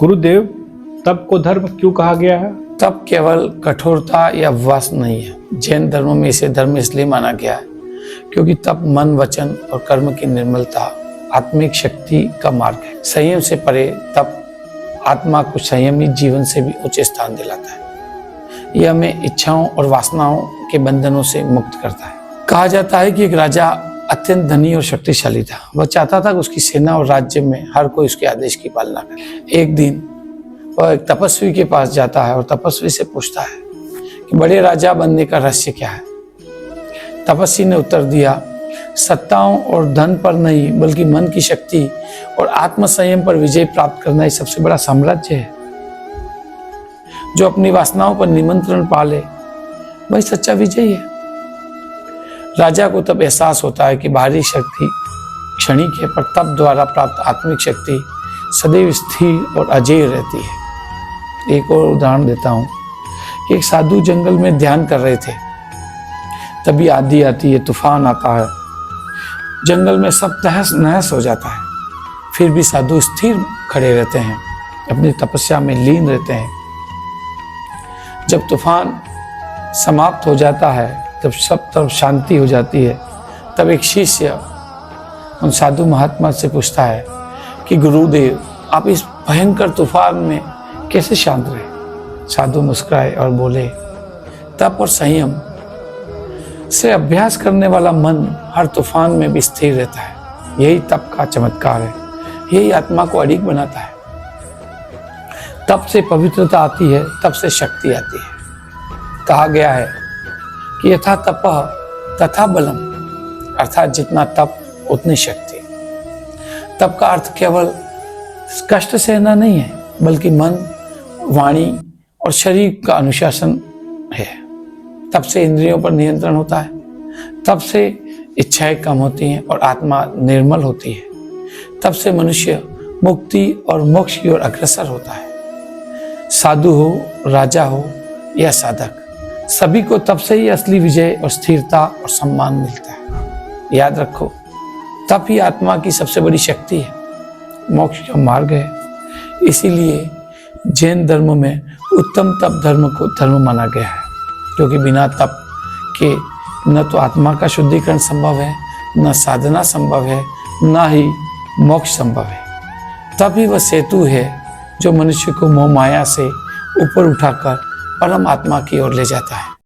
गुरुदेव, तप को धर्म क्यों कहा गया है? तप केवल कठोरता या उपवास नहीं है। जैन धर्म में इसे धर्म इसलिए माना गया है क्योंकि तप मन, वचन और कर्म की निर्मलता, आत्मिक शक्ति का मार्ग है। संयम से परे तप आत्मा को संयमित जीवन से भी उच्च स्थान दिलाता है। यह हमें इच्छाओं और वासनाओं के बंधनों से मुक्त करता है। कहा जाता है कि एक राजा अत्यंत धनी और शक्तिशाली था। वह चाहता था कि उसकी सेना और राज्य में हर कोई उसके आदेश की पालना करे। एक दिन वह एक तपस्वी के पास जाता है और तपस्वी से पूछता है कि बड़े राजा बनने का रहस्य क्या है। तपस्वी ने उत्तर दिया, सत्ताओं और धन पर नहीं बल्कि मन की शक्ति और आत्म संयम पर विजय प्राप्त करना ही सबसे बड़ा साम्राज्य है। जो अपनी वासनाओं पर निमंत्रण पाले वही सच्चा विजयी है। राजा को तब एहसास होता है कि बाहरी शक्ति क्षणिक है, पर तप द्वारा प्राप्त आत्मिक शक्ति सदैव स्थिर और अजेय रहती है। एक और उदाहरण देता हूँ। एक साधु जंगल में ध्यान कर रहे थे, तभी आंधी आती है, तूफान आता है, जंगल में सब तहस नहस हो जाता है। फिर भी साधु स्थिर खड़े रहते हैं, अपनी तपस्या में लीन रहते हैं। जब तूफान समाप्त हो जाता है, तब सब तरफ शांति हो जाती है। तब एक शिष्य उन साधु महात्मा से पूछता है कि गुरुदेव, आप इस भयंकर तूफान में कैसे शांत रहे? साधु मुस्कुराए और बोले, तप और संयम से अभ्यास करने वाला मन हर तूफान में भी स्थिर रहता है। यही तप का चमत्कार है, यही आत्मा को अडिग बनाता है। तप से पवित्रता आती है, तप से शक्ति आती है। कहा गया है कि यथा तपः तथा बलम, अर्थात जितना तप उतनी शक्ति। तप का अर्थ केवल कष्ट सहना नहीं है, बल्कि मन, वाणी और शरीर का अनुशासन है। तप से इंद्रियों पर नियंत्रण होता है, तप से इच्छाएं कम होती हैं और आत्मा निर्मल होती है। तप से मनुष्य मुक्ति और मोक्ष की ओर अग्रसर होता है। साधु हो, राजा हो या साधक, सभी को तप से ही असली विजय और स्थिरता और सम्मान मिलता है। याद रखो, तप ही आत्मा की सबसे बड़ी शक्ति है, मोक्ष का मार्ग है। इसीलिए जैन धर्म में उत्तम तप धर्म को धर्म माना गया है, क्योंकि बिना तप के न तो आत्मा का शुद्धिकरण संभव है, न साधना संभव है, न ही मोक्ष संभव है। तप ही वह सेतु है जो मनुष्य को मोह माया से ऊपर उठाकर परम आत्मा की ओर ले जाता है।